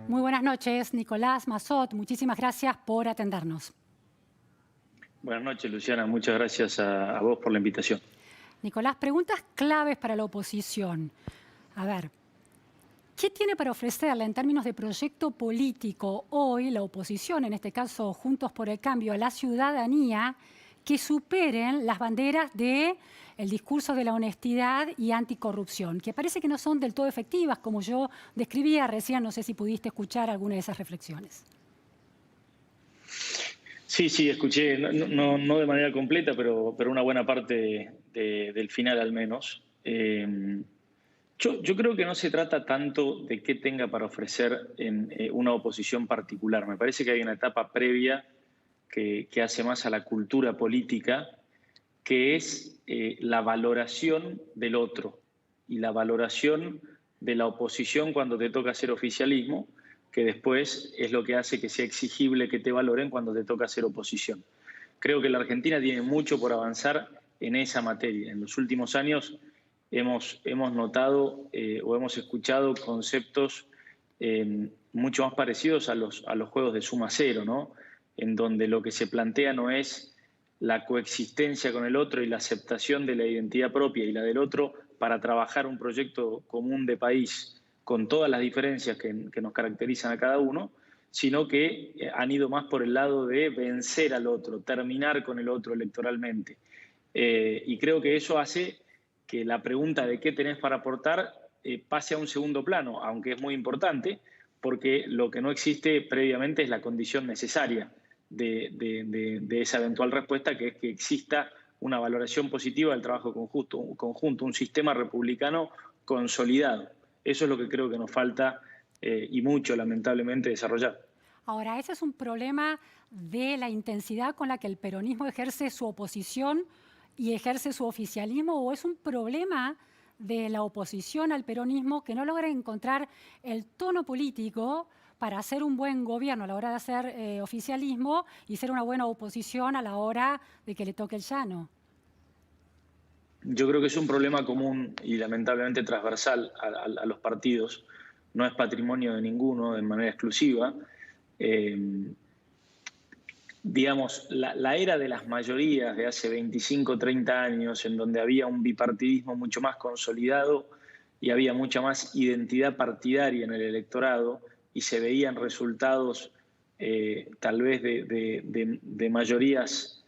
Muy buenas noches, Nicolás Massot. Muchísimas gracias por atendernos. Buenas noches, Luciana. Muchas gracias a vos por la invitación. Nicolás, preguntas claves para la oposición. A ver, ¿qué tiene para ofrecerle en términos de proyecto político hoy la oposición, en este caso Juntos por el Cambio, a la ciudadanía, que superen las banderas del discurso de la honestidad y anticorrupción, que parece que no son del todo efectivas, como yo describía recién? No sé si pudiste escuchar alguna de esas reflexiones. Sí, escuché, no de manera completa, pero una buena parte del final al menos. Yo creo que no se trata tanto de qué tenga para ofrecer en una oposición particular. Me parece que hay una etapa previa que hace más a la cultura política, que es la valoración del otro y la valoración de la oposición cuando te toca hacer oficialismo, que después es lo que hace que sea exigible que te valoren cuando te toca hacer oposición. Creo que la Argentina tiene mucho por avanzar en esa materia. En los últimos años hemos notado o hemos escuchado conceptos mucho más parecidos a los juegos de suma cero, ¿no? En donde lo que se plantea no es la coexistencia con el otro y la aceptación de la identidad propia y la del otro para trabajar un proyecto común de país con todas las diferencias que nos caracterizan a cada uno, sino que han ido más por el lado de vencer al otro, terminar con el otro electoralmente. Y creo que eso hace que la pregunta de qué tenés para aportar pase a un segundo plano, aunque es muy importante, porque lo que no existe previamente es la condición necesaria de esa eventual respuesta, que es que exista una valoración positiva del trabajo conjunto, un sistema republicano consolidado. Eso es lo que creo que nos falta y mucho, lamentablemente, desarrollar. Ahora, ¿ese es un problema de la intensidad con la que el peronismo ejerce su oposición y ejerce su oficialismo, o es un problema de la oposición al peronismo que no logra encontrar el tono político para hacer un buen gobierno a la hora de hacer oficialismo y ser una buena oposición a la hora de que le toque el llano? Yo creo que es un problema común y lamentablemente transversal a los partidos. No es patrimonio de ninguno de manera exclusiva. Eh, digamos, la era de las mayorías de hace 25, 30 años, en donde había un bipartidismo mucho más consolidado y había mucha más identidad partidaria en el electorado y se veían resultados tal vez de mayorías,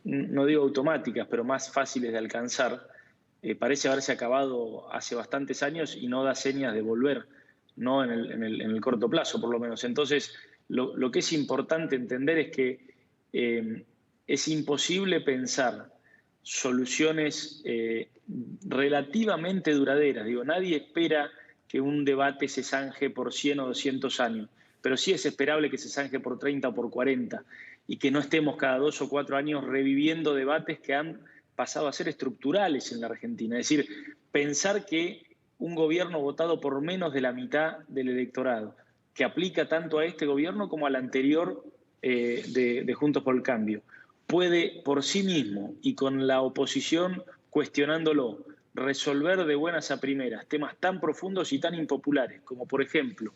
no digo automáticas, pero más fáciles de alcanzar, parece haberse acabado hace bastantes años y no da señas de volver, no en el corto plazo por lo menos. Entonces, lo que es importante entender es que es imposible pensar soluciones relativamente duraderas. Digo, nadie espera que un debate se zanje por 100 o 200 años, pero sí es esperable que se zanje por 30 o por 40 y que no estemos cada 2 o 4 años reviviendo debates que han pasado a ser estructurales en la Argentina. Es decir, pensar que un gobierno votado por menos de la mitad del electorado, que aplica tanto a este gobierno como al anterior de Juntos por el Cambio, puede por sí mismo y con la oposición cuestionándolo, resolver de buenas a primeras temas tan profundos y tan impopulares como, por ejemplo,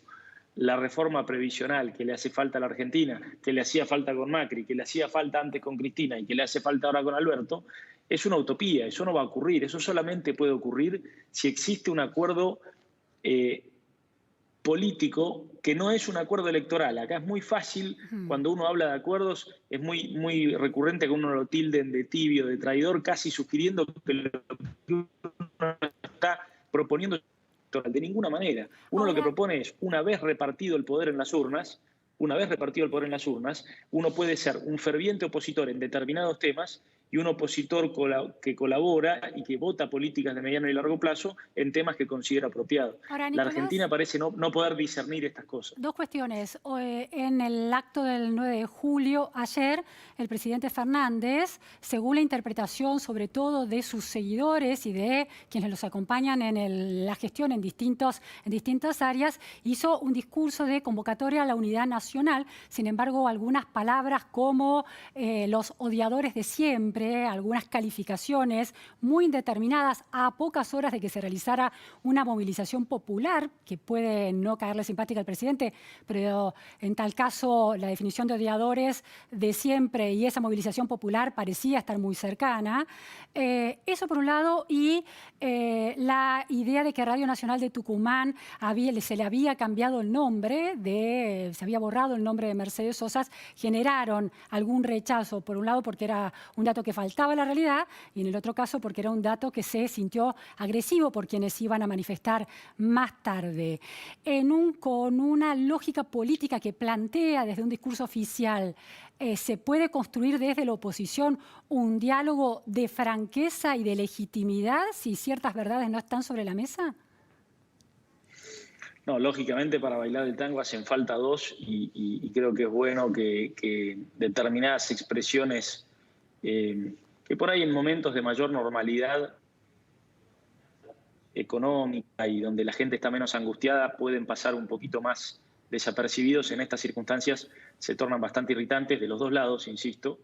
la reforma previsional que le hace falta a la Argentina, que le hacía falta con Macri, que le hacía falta antes con Cristina y que le hace falta ahora con Alberto, es una utopía, eso no va a ocurrir, eso solamente puede ocurrir si existe un acuerdo político que no es un acuerdo electoral. Acá es muy fácil, cuando uno habla de acuerdos, es muy recurrente que uno lo tilden de tibio, de traidor, casi sugiriendo que lo que uno está proponiendo es electoral. De ninguna manera. Uno lo que Ahora, propone es, una vez repartido el poder en las urnas, uno puede ser un ferviente opositor en determinados temas y un opositor que colabora y que vota políticas de mediano y largo plazo en temas que considera apropiados. ahora, La Nicolás, Argentina parece no poder discernir estas cosas. dos cuestiones. En el acto del 9 de julio, ayer, el presidente Fernández, según la interpretación sobre todo de sus seguidores y de quienes los acompañan en la gestión en distintas áreas, hizo un discurso de convocatoria a la unidad nacional. Sin embargo, algunas palabras como los odiadores de siempre siempre algunas calificaciones muy indeterminadas a pocas horas de que se realizara una movilización popular, que puede no caerle simpática al presidente, pero en tal caso la definición de odiadores de siempre y esa movilización popular parecía estar muy cercana. Eso por un lado, y la idea de que Radio Nacional de Tucumán se le había cambiado el nombre, se había borrado el nombre de Mercedes Sosa, generaron algún rechazo, por un lado porque era un dato que faltaba a la realidad y en el otro caso porque era un dato que se sintió agresivo por quienes iban a manifestar más tarde. Con una lógica política que plantea desde un discurso oficial, ¿se puede construir desde la oposición un diálogo de franqueza y de legitimidad si ciertas verdades no están sobre la mesa? No, lógicamente para bailar el tango hacen falta dos y creo que es bueno que determinadas expresiones que por ahí en momentos de mayor normalidad económica y donde la gente está menos angustiada pueden pasar un poquito más desapercibidos, en estas circunstancias se tornan bastante irritantes de los dos lados, insisto,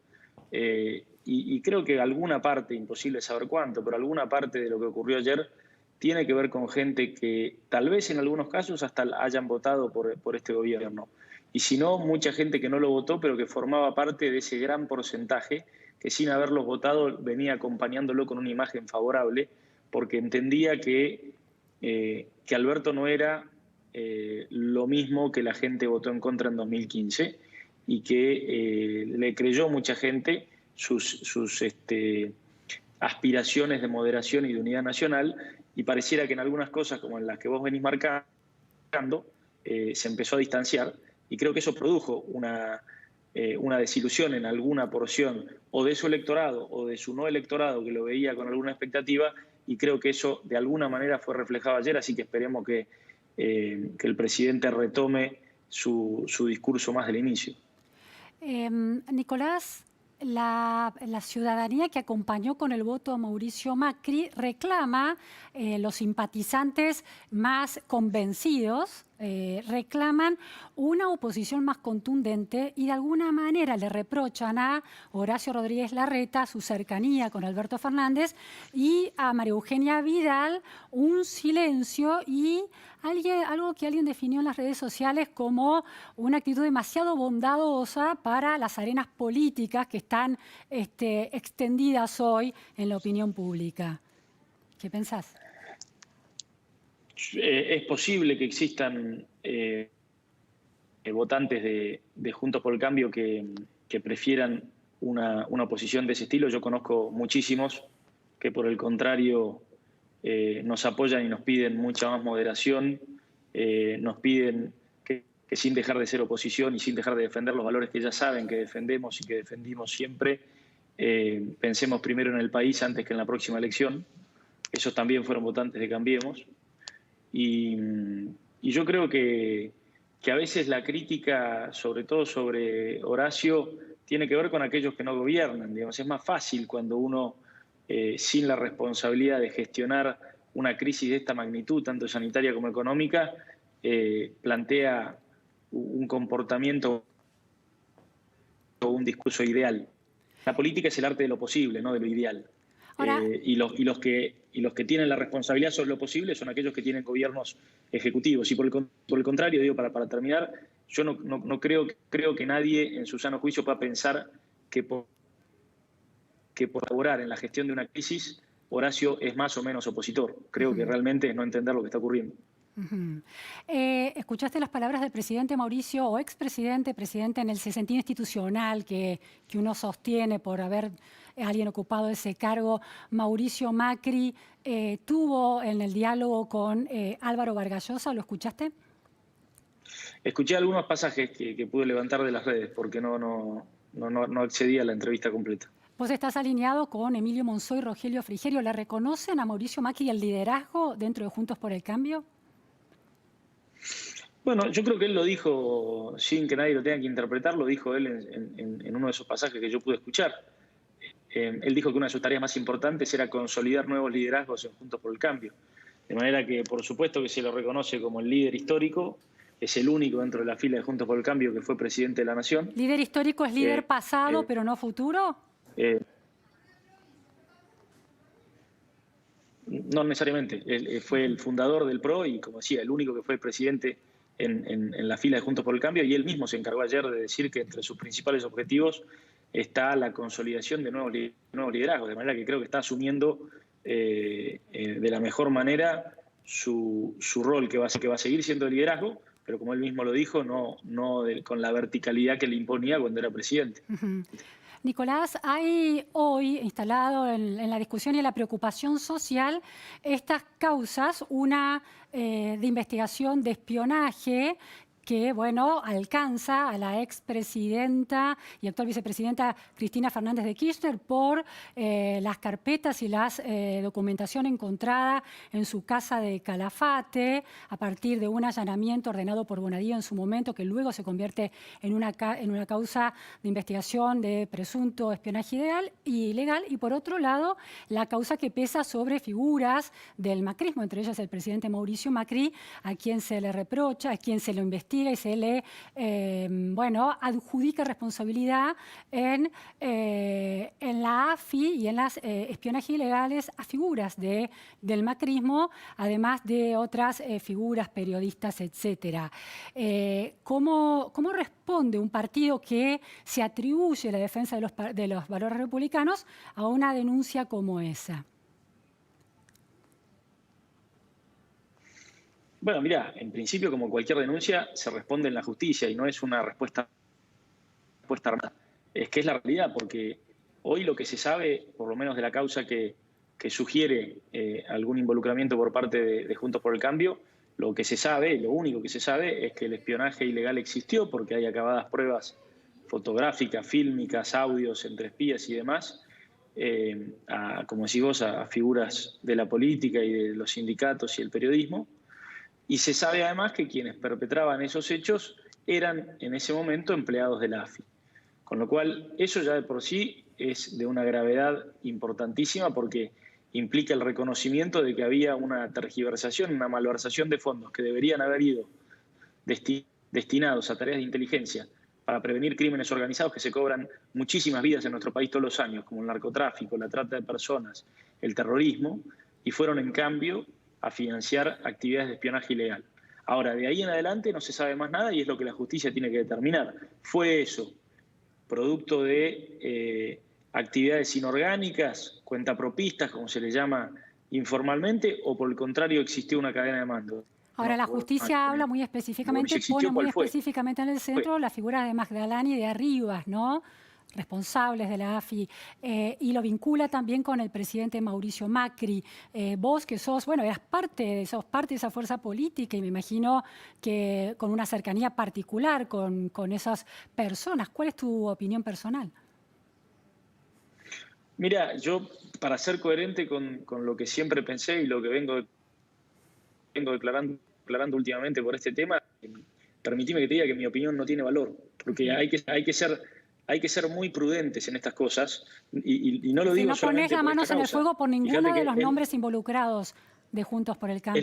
y creo que alguna parte, imposible saber cuánto, pero alguna parte de lo que ocurrió ayer tiene que ver con gente que tal vez en algunos casos hasta hayan votado por este gobierno. Y si no, mucha gente que no lo votó, pero que formaba parte de ese gran porcentaje que sin haberlos votado venía acompañándolo con una imagen favorable, porque entendía que Alberto no era lo mismo que la gente votó en contra en 2015 y que le creyó mucha gente sus aspiraciones de moderación y de unidad nacional, y pareciera que en algunas cosas, como en las que vos venís marcando, se empezó a distanciar, y creo que eso produjo una desilusión en alguna porción o de su electorado o de su no electorado que lo veía con alguna expectativa, y creo que eso de alguna manera fue reflejado ayer, así que esperemos que el presidente retome su discurso más del inicio. Nicolás, la ciudadanía que acompañó con el voto a Mauricio Macri reclama, los simpatizantes más convencidos reclaman una oposición más contundente y de alguna manera le reprochan a Horacio Rodríguez Larreta su cercanía con Alberto Fernández y a María Eugenia Vidal un silencio y algo que alguien definió en las redes sociales como una actitud demasiado bondadosa para las arenas políticas que están extendidas hoy en la opinión pública. ¿Qué pensás? Es posible que existan votantes de Juntos por el Cambio que prefieran una oposición de ese estilo. Yo conozco muchísimos que por el contrario nos apoyan y nos piden mucha más moderación, nos piden que sin dejar de ser oposición y sin dejar de defender los valores que ya saben que defendemos y que defendimos siempre, pensemos primero en el país antes que en la próxima elección. Esos también fueron votantes de Cambiemos. Y yo creo que a veces la crítica, sobre todo sobre Horacio, tiene que ver con aquellos que no gobiernan. Digamos, es más fácil cuando uno, sin la responsabilidad de gestionar una crisis de esta magnitud, tanto sanitaria como económica, plantea un comportamiento o un discurso ideal. La política es el arte de lo posible, no de lo ideal. Y los que tienen la responsabilidad sobre lo posible son aquellos que tienen gobiernos ejecutivos. Y por el contrario, digo, para terminar, yo no creo que nadie en su sano juicio pueda pensar que por colaborar en la gestión de una crisis, Horacio es más o menos opositor. Creo que realmente es no entender lo que está ocurriendo. ¿Escuchaste las palabras del presidente Mauricio, o expresidente, presidente en el sentido institucional que uno sostiene por haber alguien ocupado ese cargo? Mauricio Macri tuvo en el diálogo con Álvaro Vargas Llosa, ¿lo escuchaste? Escuché algunos pasajes que pude levantar de las redes porque no accedí a la entrevista completa. Vos estás alineado con Emilio Monzó y Rogelio Frigerio. ¿Le reconocen a Mauricio Macri el liderazgo dentro de Juntos por el Cambio? Bueno, yo creo que él lo dijo sin que nadie lo tenga que interpretar, lo dijo él en uno de esos pasajes que yo pude escuchar. Él dijo que una de sus tareas más importantes era consolidar nuevos liderazgos en Juntos por el Cambio. De manera que, por supuesto, que se lo reconoce como el líder histórico, es el único dentro de la fila de Juntos por el Cambio que fue presidente de la Nación. ¿Líder histórico es líder pasado, pero no futuro? no necesariamente. Él fue el fundador del PRO y, como decía, el único que fue presidente en la fila de Juntos por el Cambio, y él mismo se encargó ayer de decir que entre sus principales objetivos está la consolidación de nuevos liderazgos, de manera que creo que está asumiendo de la mejor manera su rol, que va a seguir siendo de liderazgo, pero como él mismo lo dijo, con la verticalidad que le imponía cuando era presidente. Nicolás, hay hoy instalado en la discusión y en la preocupación social estas causas, una de investigación de espionaje que, bueno, alcanza a la expresidenta y actual vicepresidenta Cristina Fernández de Kirchner por las carpetas y la documentación encontrada en su casa de Calafate a partir de un allanamiento ordenado por Bonadío en su momento, que luego se convierte en una causa de investigación de presunto espionaje ilegal. Y por otro lado, la causa que pesa sobre figuras del macrismo, entre ellas el presidente Mauricio Macri, a quien se le reprocha, a quien se lo investiga y se le adjudica responsabilidad en la AFI y en las espionajes ilegales a figuras del macrismo, además de otras figuras, periodistas, etcétera. ¿Cómo responde un partido que se atribuye la defensa de los valores republicanos a una denuncia como esa? Bueno, mira, en principio, como cualquier denuncia, se responde en la justicia y no es una respuesta armada. Es que es la realidad, porque hoy lo que se sabe, por lo menos de la causa que sugiere algún involucramiento por parte de Juntos por el Cambio, lo que se sabe, lo único que se sabe, es que el espionaje ilegal existió porque hay acabadas pruebas fotográficas, fílmicas, audios entre espías y demás, como decís vos, a figuras de la política y de los sindicatos y el periodismo. Y se sabe además que quienes perpetraban esos hechos eran en ese momento empleados de la AFI. Con lo cual, eso ya de por sí es de una gravedad importantísima porque implica el reconocimiento de que había una tergiversación, una malversación de fondos que deberían haber ido destinados a tareas de inteligencia para prevenir crímenes organizados que se cobran muchísimas vidas en nuestro país todos los años, como el narcotráfico, la trata de personas, el terrorismo, y fueron en cambio a financiar actividades de espionaje ilegal. Ahora, de ahí en adelante no se sabe más nada y es lo que la justicia tiene que determinar. ¿Fue eso producto de actividades inorgánicas, cuentapropistas, como se le llama informalmente, o por el contrario existió una cadena de mando? Ahora, la justicia habla muy específicamente, pone muy específicamente en el centro la figura de Magdalani y de Arribas, ¿no?, responsables de la AFI, y lo vincula también con el presidente Mauricio Macri. Vos que sos parte de esa fuerza política y me imagino que con una cercanía particular con esas personas. ¿Cuál es tu opinión personal? Mira, yo para ser coherente con lo que siempre pensé y lo que vengo declarando últimamente por este tema, permitime que te diga que mi opinión no tiene valor, porque hay que ser muy prudentes en estas cosas y no lo digo solamente por esta causa. No pones las manos en el fuego por ninguno de los nombres involucrados de Juntos por el Cambio.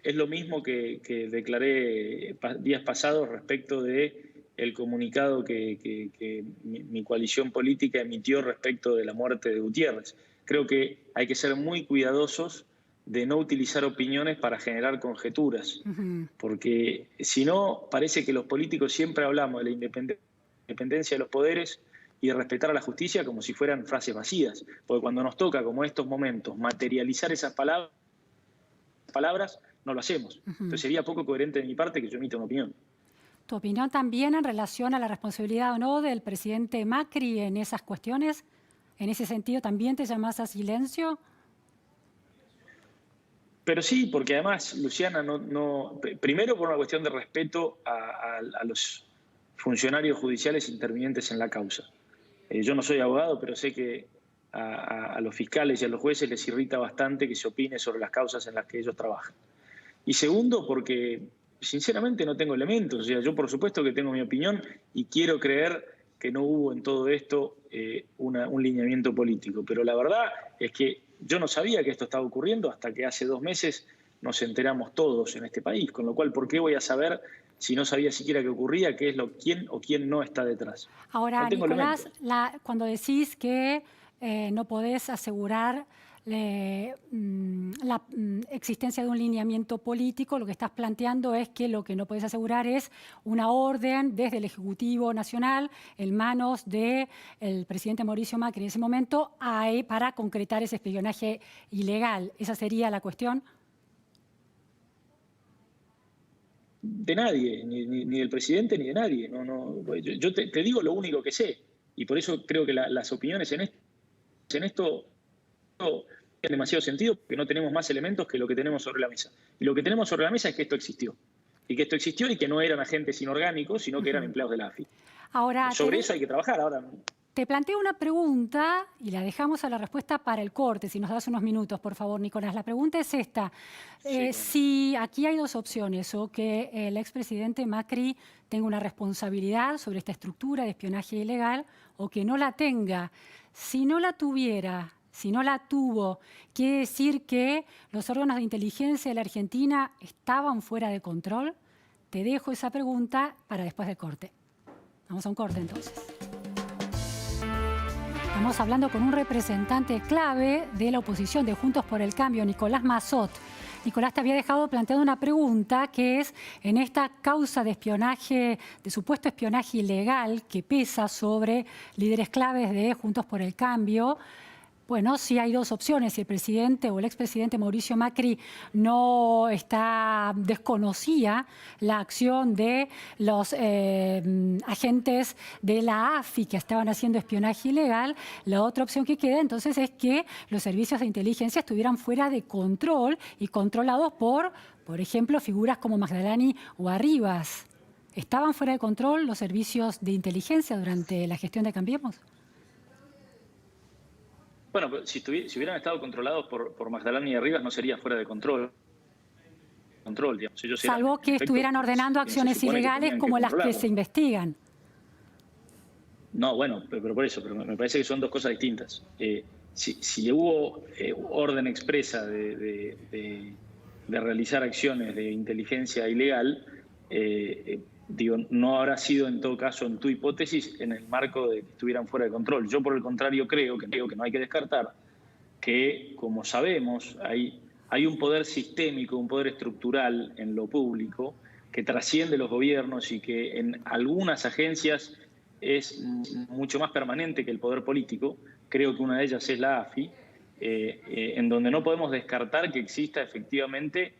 Es lo mismo que declaré días pasados respecto de el comunicado que mi coalición política emitió respecto de la muerte de Gutiérrez. Creo que hay que ser muy cuidadosos de no utilizar opiniones para generar conjeturas, porque si no, parece que los políticos siempre hablamos de la independencia de los poderes y de respetar a la justicia como si fueran frases vacías, porque cuando nos toca, como estos momentos, materializar esas palabras, no lo hacemos. Entonces sería poco coherente de mi parte que yo emita una opinión. ¿Tu opinión también en relación a la responsabilidad o no del presidente Macri en esas cuestiones? ¿En ese sentido también te llamás a silencio? Pero sí, porque además, Luciana, primero por una cuestión de respeto a los funcionarios judiciales intervinientes en la causa. Yo no soy abogado, pero sé que a los fiscales y a los jueces les irrita bastante que se opine sobre las causas en las que ellos trabajan. Y segundo, porque sinceramente no tengo elementos. O sea, yo por supuesto que tengo mi opinión y quiero creer que no hubo en todo esto un lineamiento político. Pero la verdad es que yo no sabía que esto estaba ocurriendo hasta que hace 2 meses nos enteramos todos en este país. Con lo cual, ¿por qué voy a saber si no sabía siquiera que ocurría, quién o quién no está detrás? Ahora, no Nicolás, cuando decís que no podés asegurar la existencia de un lineamiento político. Lo que estás planteando es que lo que no puedes asegurar es una orden desde el Ejecutivo Nacional en manos del presidente Mauricio Macri en ese momento para concretar ese espionaje ilegal. ¿Esa sería la cuestión? De nadie, ni del presidente ni de nadie. Yo te digo lo único que sé, y por eso creo que las opiniones en esto tienen demasiado sentido, porque no tenemos más elementos que lo que tenemos sobre la mesa. Y lo que tenemos sobre la mesa es que esto existió. Y que esto existió y que no eran agentes inorgánicos, sino que eran empleados de la AFI. Ahora, sobre eso hay que trabajar. Ahora, te planteo una pregunta y la dejamos a la respuesta para el corte, si nos das unos minutos, por favor, Nicolás. La pregunta es esta. Si aquí hay dos opciones, o que el expresidente Macri tenga una responsabilidad sobre esta estructura de espionaje ilegal, o que no la tenga. Si no la tuviera, si no la tuvo, ¿quiere decir que los órganos de inteligencia de la Argentina estaban fuera de control? Te dejo esa pregunta para después del corte. Vamos a un corte entonces. Estamos hablando con un representante clave de la oposición de Juntos por el Cambio, Nicolás Massot. Nicolás, te había dejado planteando una pregunta que es, en esta causa de espionaje, de supuesto espionaje ilegal que pesa sobre líderes claves de Juntos por el Cambio, bueno, sí hay dos opciones. Si el presidente o el expresidente Mauricio Macri desconocía la acción de los agentes de la AFI que estaban haciendo espionaje ilegal, la otra opción que queda entonces es que los servicios de inteligencia estuvieran fuera de control y controlados por ejemplo, figuras como Magdalani o Arribas. ¿Estaban fuera de control los servicios de inteligencia durante la gestión de Cambiemos? Bueno, si hubieran estado controlados por Magdalani y Arribas, no sería fuera de control. Digamos. Salvo que estuvieran ordenando acciones ilegales como las que se investigan. No, bueno, pero por eso, pero me parece que son dos cosas distintas. Si hubo orden expresa de realizar acciones de inteligencia ilegal, no habrá sido en todo caso, en tu hipótesis, en el marco de que estuvieran fuera de control. Yo, por el contrario, creo que no hay que descartar que, como sabemos, hay un poder sistémico, un poder estructural en lo público que trasciende los gobiernos y que en algunas agencias es mucho más permanente que el poder político. Creo que una de ellas es la AFI, en donde no podemos descartar que exista efectivamente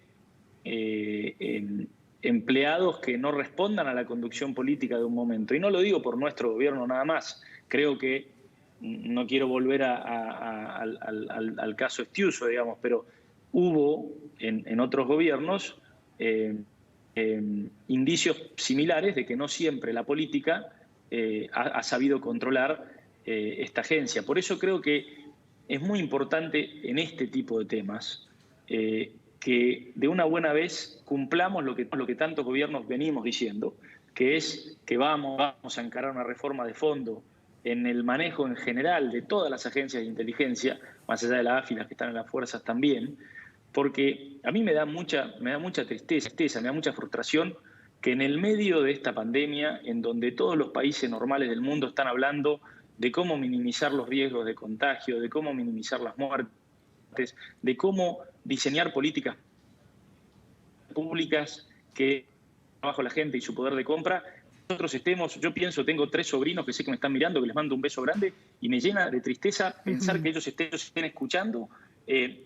empleados que no respondan a la conducción política de un momento. Y no lo digo por nuestro gobierno nada más. Creo que, no quiero volver al caso Estiuso, digamos, pero hubo en otros gobiernos indicios similares de que no siempre la política ha sabido controlar esta agencia. Por eso creo que es muy importante en este tipo de temas que de una buena vez cumplamos lo que tantos gobiernos venimos diciendo, que es que vamos a encarar una reforma de fondo en el manejo en general de todas las agencias de inteligencia, más allá de la AFI, las que están en las fuerzas también, porque a mí me da mucha tristeza, me da mucha frustración que en el medio de esta pandemia, en donde todos los países normales del mundo están hablando de cómo minimizar los riesgos de contagio, de cómo minimizar las muertes, de cómo diseñar políticas públicas que bajo la gente y su poder de compra, nosotros yo pienso, tengo 3 sobrinos que sé que me están mirando, que les mando un beso grande, y me llena de tristeza pensar que ellos estén escuchando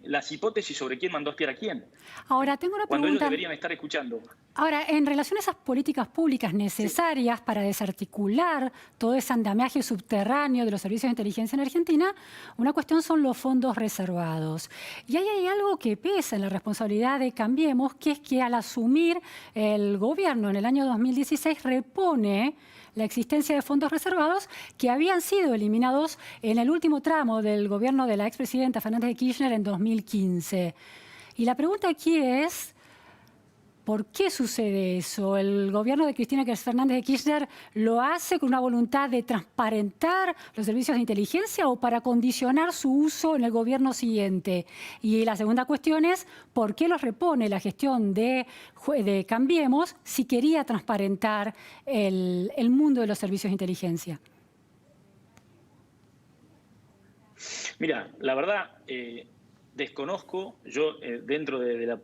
las hipótesis sobre quién mandó a espiar a quién. Ahora, tengo una pregunta. Cuando ellos deberían estar escuchando. Ahora, en relación a esas políticas públicas necesarias para desarticular todo ese andamiaje subterráneo de los servicios de inteligencia en Argentina, una cuestión son los fondos reservados. Y ahí hay algo que pesa en la responsabilidad de Cambiemos, que es que al asumir el gobierno en el año 2016 repone la existencia de fondos reservados que habían sido eliminados en el último tramo del gobierno de la expresidenta Fernández de Kirchner en 2015. Y la pregunta aquí es, ¿por qué sucede eso? ¿El gobierno de Cristina Fernández de Kirchner lo hace con una voluntad de transparentar los servicios de inteligencia o para condicionar su uso en el gobierno siguiente? Y la segunda cuestión es, ¿por qué los repone la gestión de Cambiemos si quería transparentar el mundo de los servicios de inteligencia? Mira, la verdad, desconozco, yo dentro de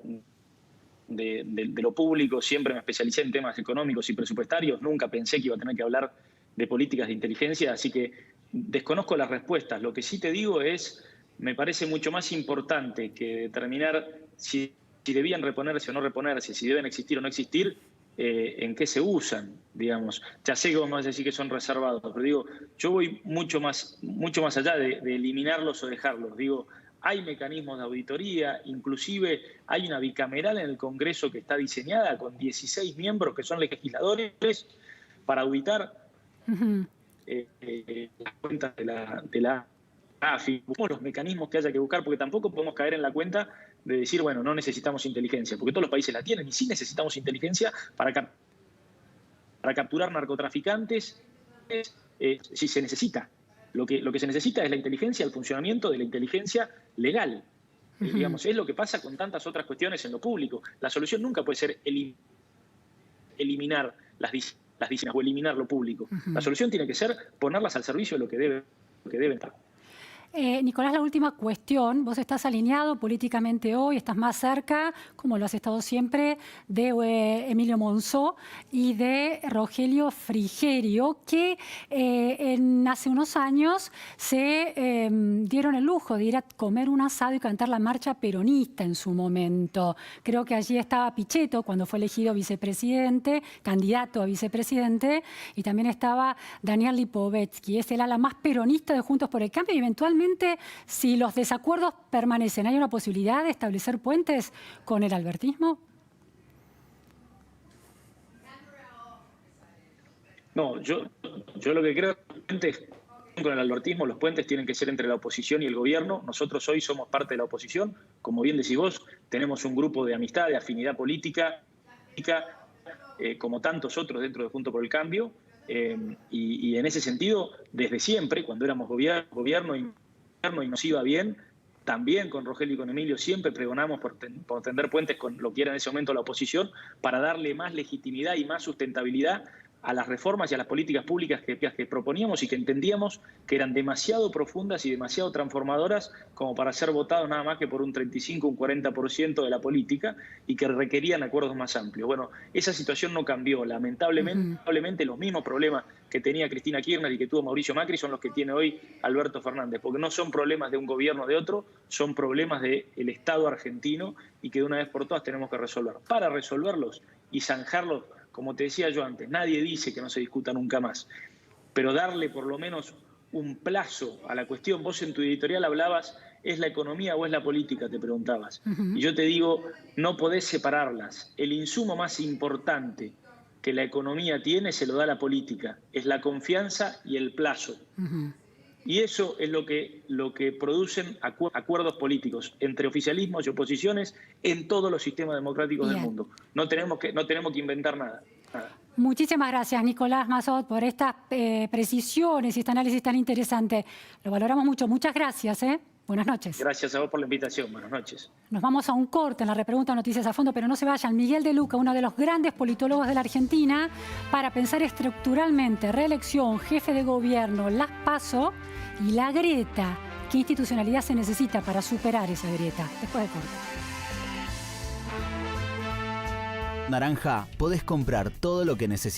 lo público siempre me especialicé en temas económicos y presupuestarios, nunca pensé que iba a tener que hablar de políticas de inteligencia, así que desconozco las respuestas. Lo que sí te digo es, me parece mucho más importante que determinar si debían reponerse o no reponerse, si deben existir o no existir, en qué se usan, digamos. Ya sé que vos me vas a decir que son reservados, pero digo, yo voy mucho más allá de eliminarlos o dejarlos. Digo, hay mecanismos de auditoría, inclusive hay una bicameral en el Congreso que está diseñada con 16 miembros que son legisladores para auditar las cuentas de la AFI, los mecanismos que haya que buscar, porque tampoco podemos caer en la cuenta de decir, bueno, no necesitamos inteligencia, porque todos los países la tienen y sí necesitamos inteligencia para capturar narcotraficantes si se necesita. Lo que se necesita es la inteligencia, el funcionamiento de la inteligencia legal. Digamos, es lo que pasa con tantas otras cuestiones en lo público. La solución nunca puede ser eliminar las disciplinas o eliminar lo público. La solución tiene que ser ponerlas al servicio de lo que deben estar. Nicolás, la última cuestión. Vos estás alineado políticamente hoy, estás más cerca, como lo has estado siempre, de Emilio Monzó y de Rogelio Frigerio, que hace unos años se dieron el lujo de ir a comer un asado y cantar la marcha peronista en su momento. Creo que allí estaba Pichetto cuando fue elegido vicepresidente, candidato a vicepresidente, y también estaba Daniel Lipovetsky. Es el ala más peronista de Juntos por el Cambio y eventualmente, si los desacuerdos permanecen, ¿hay una posibilidad de establecer puentes con el albertismo? No, yo lo que creo es que con el albertismo los puentes tienen que ser entre la oposición y el gobierno. Nosotros hoy somos parte de la oposición. Como bien decís vos, tenemos un grupo de amistad, de afinidad política, como tantos otros dentro de Juntos por el Cambio. Y en ese sentido, desde siempre, cuando éramos gobierno y nos iba bien, también con Rogelio y con Emilio siempre pregonamos por tender puentes con lo que era en ese momento la oposición para darle más legitimidad y más sustentabilidad a las reformas y a las políticas públicas que proponíamos y que entendíamos que eran demasiado profundas y demasiado transformadoras como para ser votados nada más que por un 35, un 40% de la política y que requerían acuerdos más amplios. Bueno, esa situación no cambió. Lamentablemente los mismos problemas que tenía Cristina Kirchner y que tuvo Mauricio Macri son los que tiene hoy Alberto Fernández, porque no son problemas de un gobierno o de otro, son problemas del Estado argentino y que de una vez por todas tenemos que resolver. Para resolverlos y zanjarlos, como te decía yo antes, nadie dice que no se discuta nunca más, pero darle por lo menos un plazo a la cuestión. Vos en tu editorial hablabas, ¿es la economía o es la política?, te preguntabas. Y yo te digo, no podés separarlas. El insumo más importante que la economía tiene se lo da la política, es la confianza y el plazo. Y eso es lo que producen acuerdos políticos entre oficialismos y oposiciones en todos los sistemas democráticos del mundo. No tenemos que inventar nada. Muchísimas gracias, Nicolás Massot, por estas precisiones y este análisis tan interesante. Lo valoramos mucho. Muchas gracias. Buenas noches. Gracias a vos por la invitación. Buenas noches. Nos vamos a un corte en la repregunta Noticias a Fondo, pero no se vayan. Miguel de Luca, uno de los grandes politólogos de la Argentina, para pensar estructuralmente reelección, jefe de gobierno, las PASO y la grieta. ¿Qué institucionalidad se necesita para superar esa grieta? Después del corte. Naranja, podés comprar todo lo que necesitas.